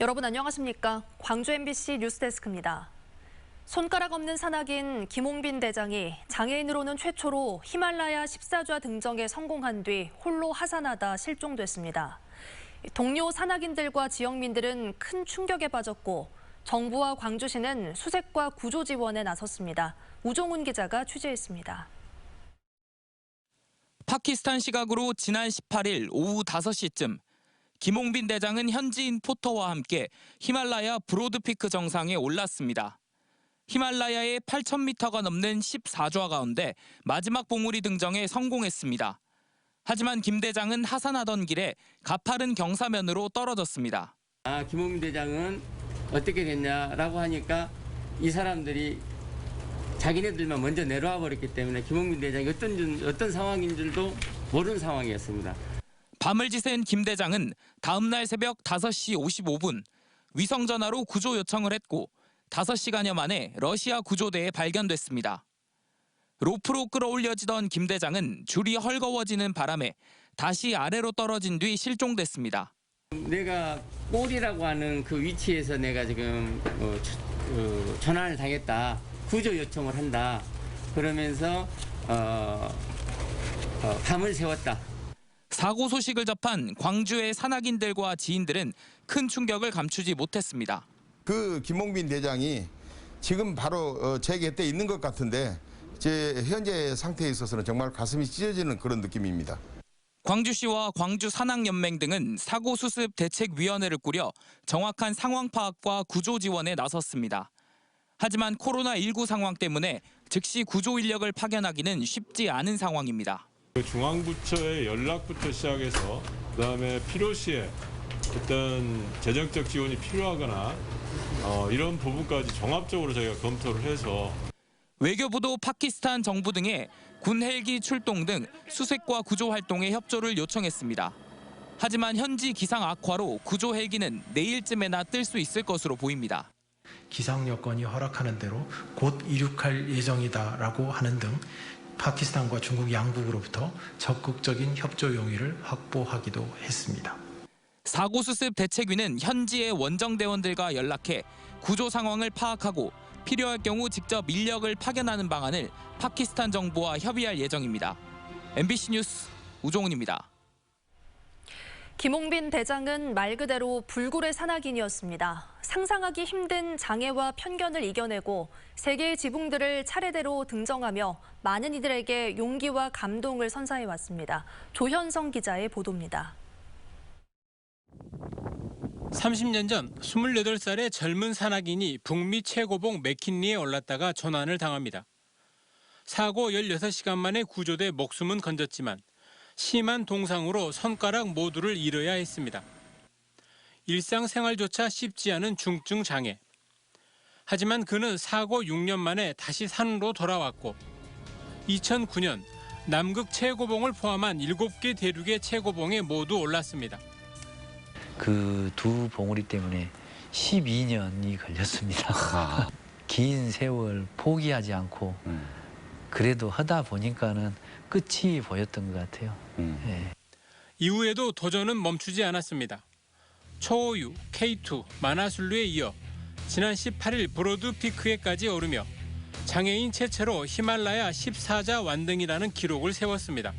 여러분 안녕하십니까? 광주 MBC 뉴스데스크입니다. 손가락 없는 산악인 김홍빈 대장이 장애인으로는 최초로 히말라야 14좌 등정에 성공한 뒤 홀로 하산하다 실종됐습니다. 동료 산악인들과 지역민들은 큰 충격에 빠졌고 정부와 광주시는 수색과 구조 지원에 나섰습니다. 우종훈 기자가 취재했습니다. 파키스탄 시각으로 지난 18일 오후 5시쯤 김홍빈 대장은 현지인 포터와 함께 히말라야 브로드피크 정상에 올랐습니다. 히말라야의 8,000m가 넘는 14좌 가운데 마지막 봉우리 등정에 성공했습니다. 하지만 김 대장은 하산하던 길에 가파른 경사면으로 떨어졌습니다. 김홍빈 대장은 어떻게 됐냐라고 하니까 이 사람들이 자기네들만 먼저 내려와 버렸기 때문에 김홍빈 대장이 어떤 상황인 줄도 모르는 상황이었습니다. 밤을 지샌 김 대장은 다음 날 새벽 5시 55분 위성전화로 구조 요청을 했고 5시간여 만에 러시아 구조대에 발견됐습니다. 로프로 끌어올려지던 김 대장은 줄이 헐거워지는 바람에 다시 아래로 떨어진 뒤 실종됐습니다. 내가 꼴이라고 하는 그 위치에서 내가 지금 전환을 당했다. 구조 요청을 한다. 그러면서 밤을 새웠다. 사고 소식을 접한 광주의 산악인들과 지인들은 큰 충격을 감추지 못했습니다. 그 김홍빈 대장이 지금 바로 제 곁에 있는 것 같은데 제 현재 상태에 있어서는 정말 가슴이 찢어지는 그런 느낌입니다. 광주시와 광주산악연맹 등은 사고수습 대책위원회를 꾸려 정확한 상황 파악과 구조 지원에 나섰습니다. 하지만 코로나19 상황 때문에 즉시 구조 인력을 파견하기는 쉽지 않은 상황입니다. 중앙부처의 연락부터 시작해서 그다음에 필요시에 어떤 재정적 지원이 필요하거나 이런 부분까지 종합적으로 저희가 검토를 해서 외교부도 파키스탄 정부 등의 군 헬기 출동 등 수색과 구조 활동에 협조를 요청했습니다. 하지만 현지 기상 악화로 구조 헬기는 내일쯤에나 뜰 수 있을 것으로 보입니다. 기상 여건이 허락하는 대로 곧 이륙할 예정이다라고 하는 등 파키스탄과 중국 양국으로부터 적극적인 협조 용의를 확보하기도 했습니다. 사고수습 대책위는 현지의 원정대원들과 연락해 구조 상황을 파악하고 필요할 경우 직접 인력을 파견하는 방안을 파키스탄 정부와 협의할 예정입니다. MBC 뉴스 우종훈입니다. 김홍빈 대장은 말 그대로 불굴의 산악인이었습니다. 상상하기 힘든 장애와 편견을 이겨내고 세계의 지붕들을 차례대로 등정하며 많은 이들에게 용기와 감동을 선사해왔습니다. 조현성 기자의 보도입니다. 30년 전 28살의 젊은 산악인이 북미 최고봉 맥킨리에 올랐다가 전환을 당합니다. 사고 16시간 만에 구조돼 목숨은 건졌지만 심한 동상으로 손가락 모두를 잃어야 했습니다. 일상생활조차 쉽지 않은 중증 장애. 하지만 그는 사고 6년 만에 다시 산으로 돌아왔고 2009년 남극 최고봉을 포함한 7개 대륙의 최고봉에 모두 올랐습니다. 그 두 봉우리 때문에 12년이 걸렸습니다. 긴 세월 포기하지 않고 그래도 하다 보니까는 끝이 보였던 것 같아요. 네. 이후에도 도전은 멈추지 않았습니다. 초호유, K2, 만화술루에 이어 지난 18일 브로드피크에까지 오르며 장애인 최초로 히말라야 14좌 완등이라는 기록을 세웠습니다.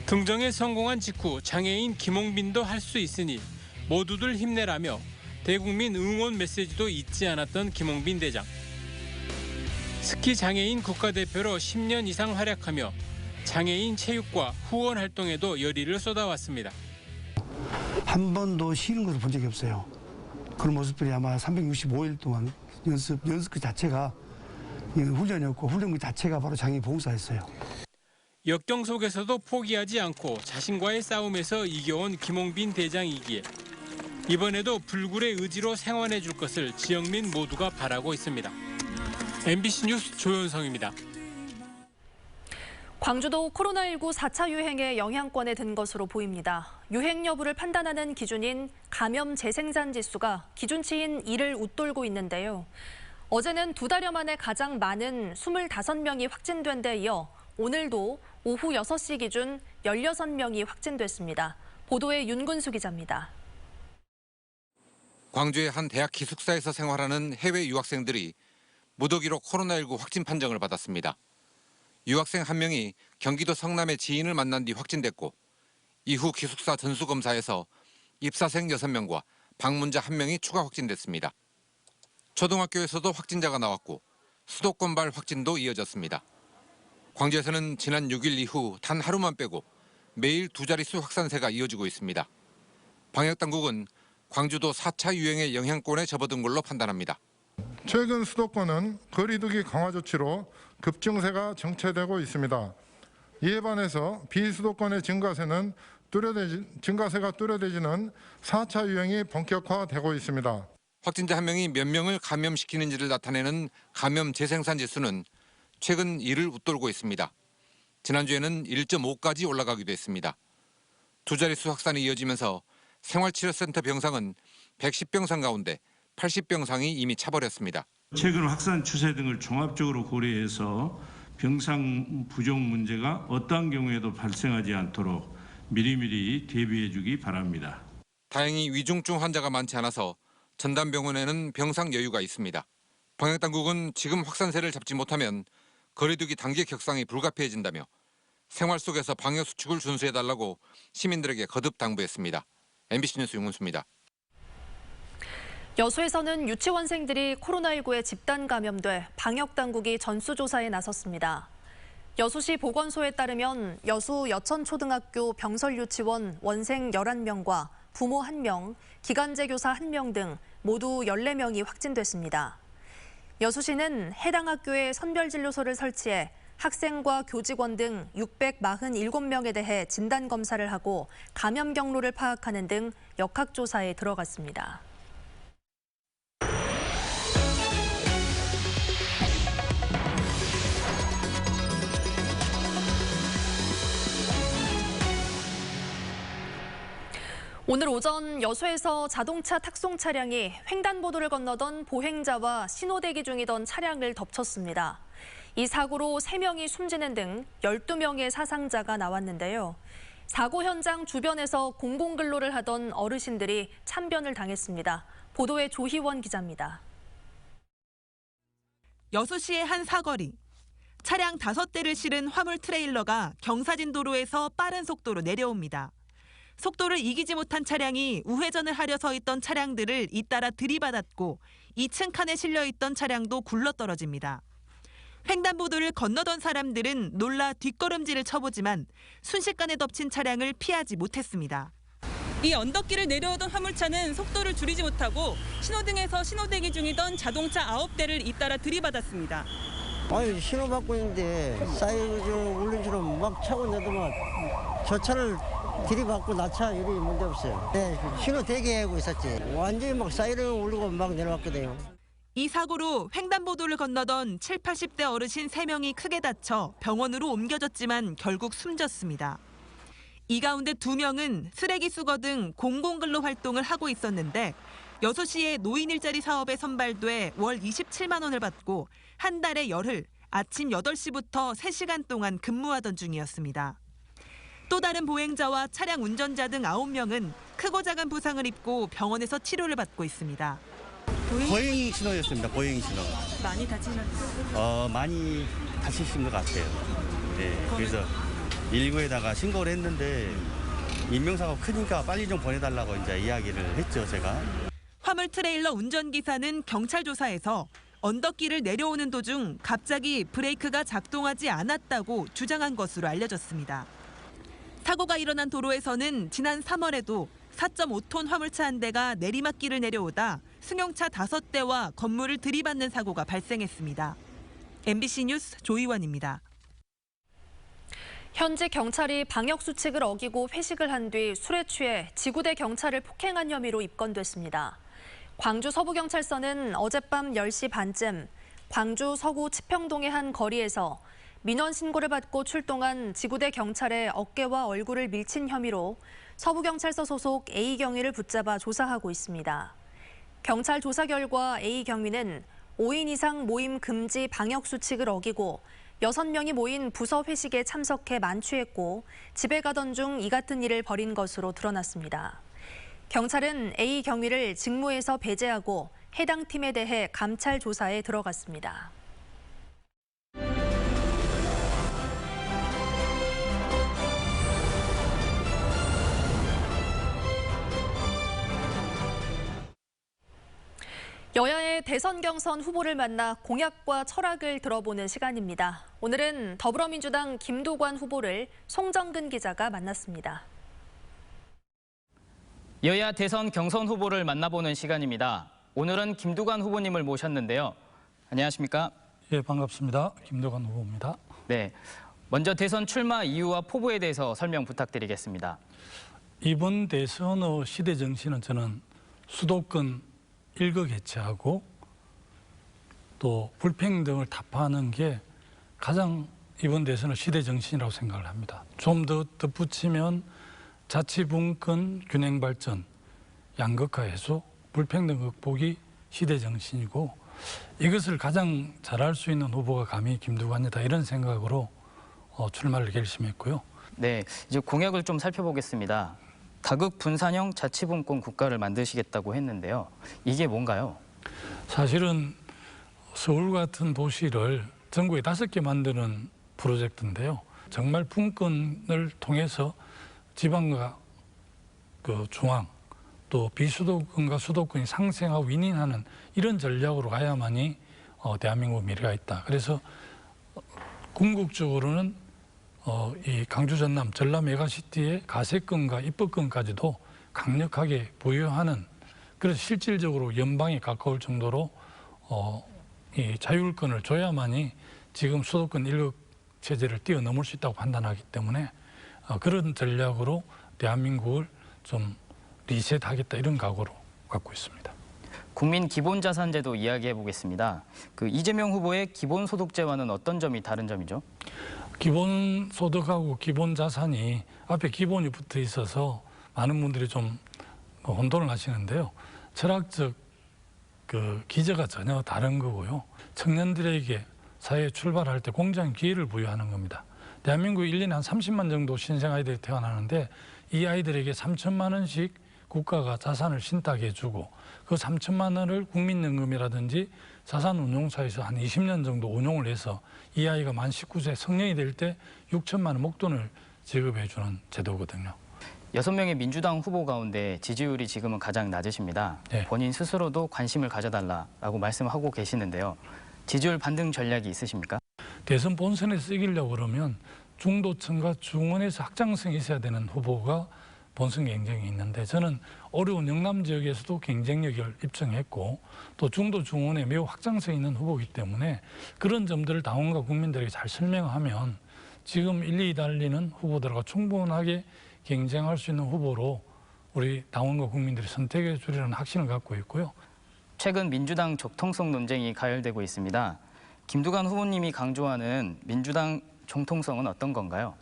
등정에 성공한 직후 장애인 김홍빈도 할 수 있으니 모두들 힘내라며 대국민 응원 메시지도 잊지 않았던 김홍빈 대장. 스키 장애인 국가대표로 10년 이상 활약하며 장애인 체육과 후원 활동에도 열의를 쏟아왔습니다. 한 번도 쉬는 것을 본 적이 없어요. 그런 모습들이 아마 365일 동안 연습 그 자체가 훈련이었고 훈련 그 자체가 바로 장애인 봉사였어요. 역경 속에서도 포기하지 않고 자신과의 싸움에서 이겨온 김홍빈 대장이기에 이번에도 불굴의 의지로 생환해 줄 것을 지역민 모두가 바라고 있습니다. MBC 뉴스 조현성입니다. 광주도 코로나19 4차 유행의 영향권에 든 것으로 보입니다. 유행 여부를 판단하는 기준인 감염 재생산 지수가 기준치인 2를 웃돌고 있는데요. 어제는 2달여 만에 가장 많은 25명이 확진된 데 이어 오늘도 오후 6시 기준 16명이 확진됐습니다. 보도에 윤근수 기자입니다. 광주의 한 대학 기숙사에서 생활하는 해외 유학생들이 무더기로 코로나19 확진 판정을 받았습니다. 유학생 한 명이 경기도 성남의 지인을 만난 뒤 확진됐고 이후 기숙사 전수검사에서 입사생 6명과 방문자 1명이 추가 확진됐습니다. 초등학교에서도 확진자가 나왔고 수도권발 확진도 이어졌습니다. 광주에서는 지난 6일 이후 단 하루만 빼고 매일 두 자릿수 확산세가 이어지고 있습니다. 방역당국은 광주도 4차 유행의 영향권에 접어든 걸로 판단합니다. 최근 수도권은 거리두기 강화 조치로 급증세가 정체되고 있습니다. 이에 반해서 비수도권의 증가세가 뚜렷해지는 4차 유행이 본격화되고 있습니다. 확진자 한 명이 몇 명을 감염시키는지를 나타내는 감염 재생산 지수는 최근 1을 웃돌고 있습니다. 지난주에는 1.5까지 올라가기도 했습니다. 두 자릿수 확산이 이어지면서 생활치료센터 병상은 110병상 가운데 80병상이 이미 차버렸습니다. 최근 확산 추세 등을 종합적으로 고려해서 병상 부족 문제가 어떠한 경우에도 발생하지 않도록 미리미리 대비해 주기 바랍니다. 다행히 위중증 환자가 많지 않아서 전담병원에는 병상 여유가 있습니다. 방역당국은 지금 확산세를 잡지 못하면 거리두기 단계 격상이 불가피해진다며 생활 속에서 방역수칙을 준수해달라고 시민들에게 거듭 당부했습니다. MBC 뉴스 윤문수입니다. 여수에서는 유치원생들이 코로나19에 집단 감염돼 방역당국이 전수조사에 나섰습니다. 여수시 보건소에 따르면 여수 여천초등학교 병설유치원 원생 11명과 부모 1명, 기간제 교사 1명 등 모두 14명이 확진됐습니다. 여수시는 해당 학교에 선별진료소를 설치해 학생과 교직원 등 647명에 대해 진단검사를 하고 감염 경로를 파악하는 등 역학조사에 들어갔습니다. 오늘 오전 여수에서 자동차 탁송 차량이 횡단보도를 건너던 보행자와 신호대기 중이던 차량을 덮쳤습니다. 이 사고로 3명이 숨지는 등 12명의 사상자가 나왔는데요. 사고 현장 주변에서 공공근로를 하던 어르신들이 참변을 당했습니다. 보도에 조희원 기자입니다. 여수시의 한 사거리. 차량 5대를 실은 화물 트레일러가 경사진 도로에서 빠른 속도로 내려옵니다. 속도를 이기지 못한 차량이 우회전을 하려 서 있던 차량들을 잇따라 들이받았고 2층 칸에 실려 있던 차량도 굴러떨어집니다. 횡단보도를 건너던 사람들은 놀라 뒷걸음질을 쳐보지만 순식간에 덮친 차량을 피하지 못했습니다. 이 언덕길을 내려오던 화물차는 속도를 줄이지 못하고 신호등에서 신호대기 중이던 자동차 9대를 잇따라 들이받았습니다. 아니 신호 받고 있는데 사이드 울린처럼 막 차고 내더만 저 차를 들이받고 나 차 이리 문제 없어요. 네, 신호 대기하고 있었지. 완전히 막 사이렌 울리고 막 내려왔거든요. 이 사고로 횡단보도를 건너던 70, 80대 어르신 3명이 크게 다쳐 병원으로 옮겨졌지만 결국 숨졌습니다. 이 가운데 2명은 쓰레기 수거 등 공공근로 활동을 하고 있었는데 여수시의 노인 일자리 사업에 선발돼 월 27만 원을 받고 한 달에 열흘 아침 8시부터 3시간 동안 근무하던 중이었습니다. 또 다른 보행자와 차량 운전자 등 9명은 크고 작은 부상을 입고 병원에서 치료를 받고 있습니다. 보행 신호였습니다. 보행 신호. 많이 다치셨어요? 많이 다치신 것 같아요. 네, 그래서 119에다가 신고를 했는데 인명사고 크니까 빨리 좀 보내달라고 이제 이야기를 했죠, 제가. 화물 트레일러 운전기사는 경찰 조사에서 언덕길을 내려오는 도중 갑자기 브레이크가 작동하지 않았다고 주장한 것으로 알려졌습니다. 사고가 일어난 도로에서는 지난 3월에도 4.5톤 화물차 한 대가 내리막길을 내려오다 승용차 5대와 건물을 들이받는 사고가 발생했습니다. MBC 뉴스 조희원입니다. 현지 경찰이 방역수칙을 어기고 회식을 한 뒤 술에 취해 지구대 경찰을 폭행한 혐의로 입건됐습니다. 광주 서부경찰서는 어젯밤 10시 반쯤 광주 서구 치평동의 한 거리에서 민원 신고를 받고 출동한 지구대 경찰의 어깨와 얼굴을 밀친 혐의로 서부경찰서 소속 A경위를 붙잡아 조사하고 있습니다. 경찰 조사 결과 A경위는 5인 이상 모임 금지 방역수칙을 어기고 6명이 모인 부서 회식에 참석해 만취했고 집에 가던 중 이 같은 일을 벌인 것으로 드러났습니다. 경찰은 A 경위를 직무에서 배제하고 해당 팀에 대해 감찰 조사에 들어갔습니다. 여야의 대선 경선 후보를 만나 공약과 철학을 들어보는 시간입니다. 오늘은 더불어민주당 김두관 후보를 송정근 기자가 만났습니다. 여야 대선 경선 후보를 만나보는 시간입니다. 오늘은 김두관 후보님을 모셨는데요. 안녕하십니까? 예, 반갑습니다. 김두관 후보입니다. 네, 먼저 대선 출마 이유와 포부에 대해서 설명 부탁드리겠습니다. 이번 대선의 시대 정신은 저는 수도권 일거 개최하고 또 불평등을 타파하는 게 가장 이번 대선의 시대 정신이라고 생각을 합니다. 좀 더 덧붙이면 자치분권 균형 발전, 양극화 해소, 불평등 극복이 시대 정신이고 이것을 가장 잘할 수 있는 후보가 감히 김두관이다 이런 생각으로 출마를 결심했고요. 네, 이제 공약을 좀 살펴보겠습니다. 다극 분산형 자치분권 국가를 만드시겠다고 했는데요. 이게 뭔가요? 사실은 서울 같은 도시를 전국에 5개 만드는 프로젝트인데요. 정말 분권을 통해서 지방과 중앙 또 비수도권과 수도권이 상생하고 윈윈하는 이런 전략으로 가야만이 대한민국 미래가 있다. 그래서 궁극적으로는 이 강주 전남 전남 메가시티의 가세권과 입법권까지도 강력하게 부여하는 그래서 실질적으로 연방에 가까울 정도로 이 자율권을 줘야만이 지금 수도권 일극 체제를 뛰어넘을 수 있다고 판단하기 때문에 그런 전략으로 대한민국을 좀 리셋하겠다 이런 각오로 갖고 있습니다. 국민 기본자산제도 이야기해 보겠습니다. 이재명 후보의 기본소득제와는 어떤 점이 다른 점이죠? 기본소득하고 기본자산이 앞에 기본이 붙어 있어서 많은 분들이 좀 혼돈을 하시는데요. 철학적 기저가 전혀 다른 거고요. 청년들에게 사회에 출발할 때 공정한 기회를 부여하는 겁니다. 대한민국 1년에 한 30만 정도 신생 아이들이 태어나는데 이 아이들에게 3천만 원씩 국가가 자산을 신탁해 주고 그 3천만 원을 국민연금이라든지 자산운용사에서 한 20년 정도 운용을 해서 이 아이가 만 19세 성년이 될 때 6천만 원 목돈을 지급해 주는 제도거든요. 6명의 민주당 후보 가운데 지지율이 지금은 가장 낮으십니다. 네. 본인 스스로도 관심을 가져달라고 말씀하고 계시는데요. 지지율 반등 전략이 있으십니까? 대선 본선에서 이기려고 그러면 중도층과 중원에서 확장성이 있어야 되는 후보가 본선 경쟁이 있는데 저는 어려운 영남 지역에서도 경쟁력을 입증했고 또 중도 중원에 매우 확장성 있는 후보이기 때문에 그런 점들을 당원과 국민들에게 잘 설명하면 지금 1, 2위 달리는 후보들과 충분하게 경쟁할 수 있는 후보로 우리 당원과 국민들이 선택해 주리라는 확신을 갖고 있고요. 최근 민주당 적통성 논쟁이 가열되고 있습니다. 김두관 후보님이 강조하는 민주당 정통성은 어떤 건가요?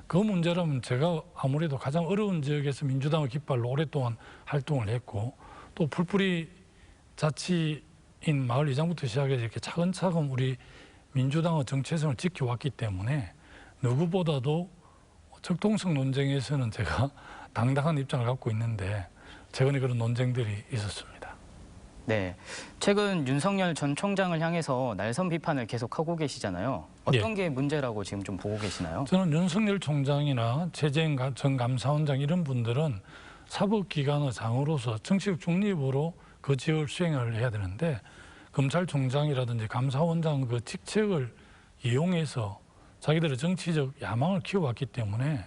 그 문제라면 제가 아무래도 가장 어려운 지역에서 민주당의 깃발로 오랫동안 활동을 했고 또 풀뿌리 자치인 마을 이장부터 시작해서 이렇게 차근차근 우리 민주당의 정체성을 지켜왔기 때문에 누구보다도 적통성 논쟁에서는 제가 당당한 입장을 갖고 있는데 최근에 그런 논쟁들이 있었습니다. 네, 최근 윤석열 전 총장을 향해서 날선 비판을 계속하고 계시잖아요. 어떤 게 문제라고 지금 좀 보고 계시나요? 저는 윤석열 총장이나 최재형 전 감사원장 이런 분들은 사법기관의 장으로서 정치적 중립으로 그 직을 수행을 해야 되는데 검찰총장이라든지 감사원장 그 직책을 이용해서 자기들의 정치적 야망을 키워왔기 때문에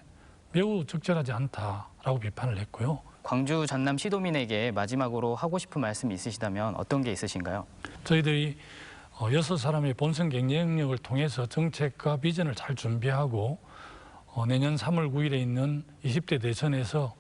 매우 적절하지 않다라고 비판을 했고요. 광주 전남 시도민에게 마지막으로 하고 싶은 말씀이 있으시다면 어떤 게 있으신가요? 저희들이 6사람의 본선 경쟁력을 통해서 정책과 비전을 잘 준비하고 내년 3월 9일에 있는 20대 대선에서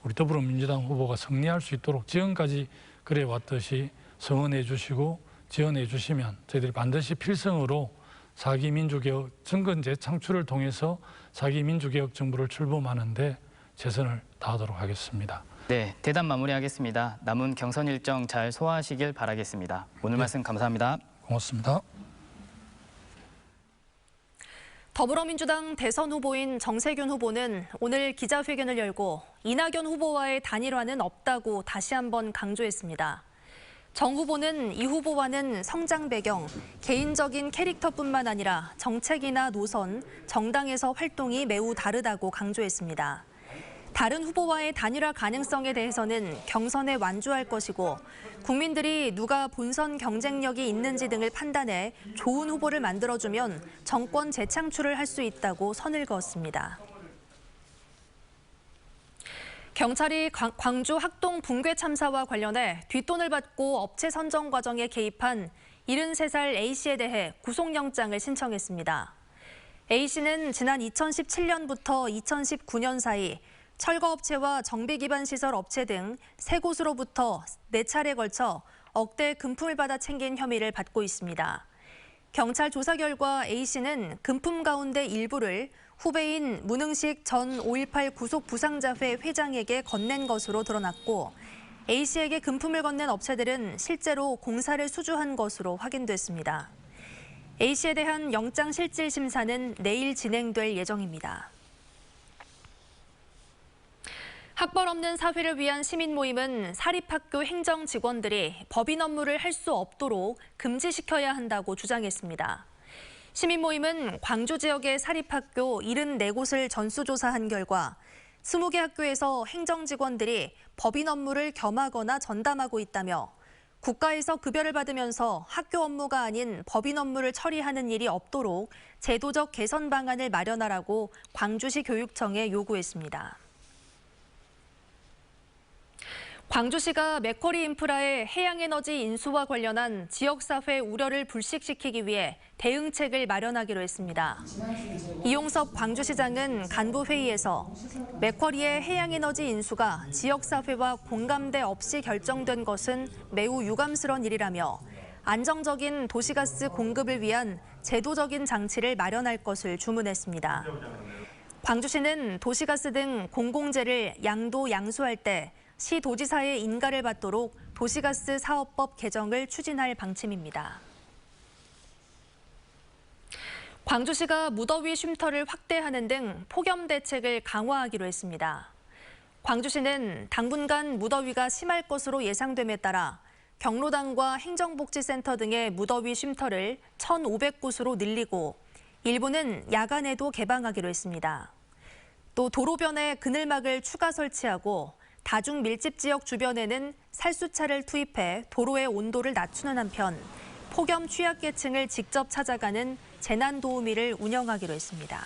우리 더불어민주당 후보가 승리할 수 있도록 지금까지 그래왔듯이 성원해 주시고 지원해 주시면 저희들이 반드시 필승으로 4기 민주개혁 정권 재창출을 통해서 4기 민주개혁 정부를 출범하는데 최선을 다하도록 하겠습니다. 네, 대담 마무리하겠습니다. 남은 경선 일정 잘 소화하시길 바라겠습니다. 오늘 말씀 감사합니다. 고맙습니다. 더불어민주당 대선 후보인 정세균 후보는 오늘 기자회견을 열고 이낙연 후보와의 단일화는 없다고 다시 한번 강조했습니다. 정 후보는 이 후보와는 성장 배경, 개인적인 캐릭터뿐만 아니라 정책이나 노선, 정당에서 활동이 매우 다르다고 강조했습니다. 다른 후보와의 단일화 가능성에 대해서는 경선에 완주할 것이고 국민들이 누가 본선 경쟁력이 있는지 등을 판단해 좋은 후보를 만들어주면 정권 재창출을 할 수 있다고 선을 그었습니다. 경찰이 광주 학동 붕괴 참사와 관련해 뒷돈을 받고 업체 선정 과정에 개입한 73살 A씨에 대해 구속영장을 신청했습니다. A씨는 지난 2017년부터 2019년 사이 철거업체와 정비기반시설 업체 등 3곳으로부터 4차례에 걸쳐 억대 금품을 받아 챙긴 혐의를 받고 있습니다. 경찰 조사 결과 A씨는 금품 가운데 일부를 후배인 문흥식 전 5.18 구속부상자회 회장에게 건넨 것으로 드러났고 A씨에게 금품을 건넨 업체들은 실제로 공사를 수주한 것으로 확인됐습니다. A씨에 대한 영장실질심사는 내일 진행될 예정입니다. 학벌 없는 사회를 위한 시민 모임은 사립학교 행정 직원들이 법인 업무를 할 수 없도록 금지시켜야 한다고 주장했습니다. 시민 모임은 광주 지역의 사립학교 74곳을 전수조사한 결과 20개 학교에서 행정 직원들이 법인 업무를 겸하거나 전담하고 있다며 국가에서 급여를 받으면서 학교 업무가 아닌 법인 업무를 처리하는 일이 없도록 제도적 개선 방안을 마련하라고 광주시 교육청에 요구했습니다. 광주시가 맥쿼리 인프라의 해양에너지 인수와 관련한 지역사회 우려를 불식시키기 위해 대응책을 마련하기로 했습니다. 이용섭 광주시장은 간부회의에서 맥쿼리의 해양에너지 인수가 지역사회와 공감대 없이 결정된 것은 매우 유감스러운 일이라며 안정적인 도시가스 공급을 위한 제도적인 장치를 마련할 것을 주문했습니다. 광주시는 도시가스 등 공공재를 양도 양수할 때 시도지사의 인가를 받도록 도시가스 사업법 개정을 추진할 방침입니다. 광주시가 무더위 쉼터를 확대하는 등 폭염 대책을 강화하기로 했습니다. 광주시는 당분간 무더위가 심할 것으로 예상됨에 따라 경로당과 행정복지센터 등의 무더위 쉼터를 1,500곳으로 늘리고 일부는 야간에도 개방하기로 했습니다. 또 도로변에 그늘막을 추가 설치하고 다중 밀집 지역 주변에는 살수차를 투입해 도로의 온도를 낮추는 한편 폭염 취약계층을 직접 찾아가는 재난도우미를 운영하기로 했습니다.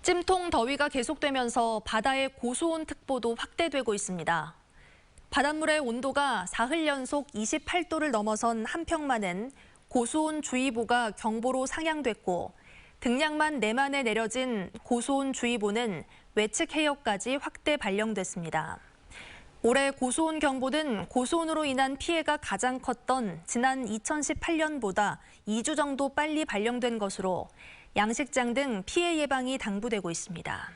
찜통 더위가 계속되면서 바다의 고수온특보도 확대되고 있습니다. 바닷물의 온도가 사흘 연속 28도를 넘어선 한평만은 고수온주의보가 경보로 상향됐고 등량만 4만에 내려진 고수온주의보는 외측 해역까지 확대 발령됐습니다. 올해 고수온 경보는 고수온으로 인한 피해가 가장 컸던 지난 2018년보다 2주 정도 빨리 발령된 것으로 양식장 등 피해 예방이 당부되고 있습니다.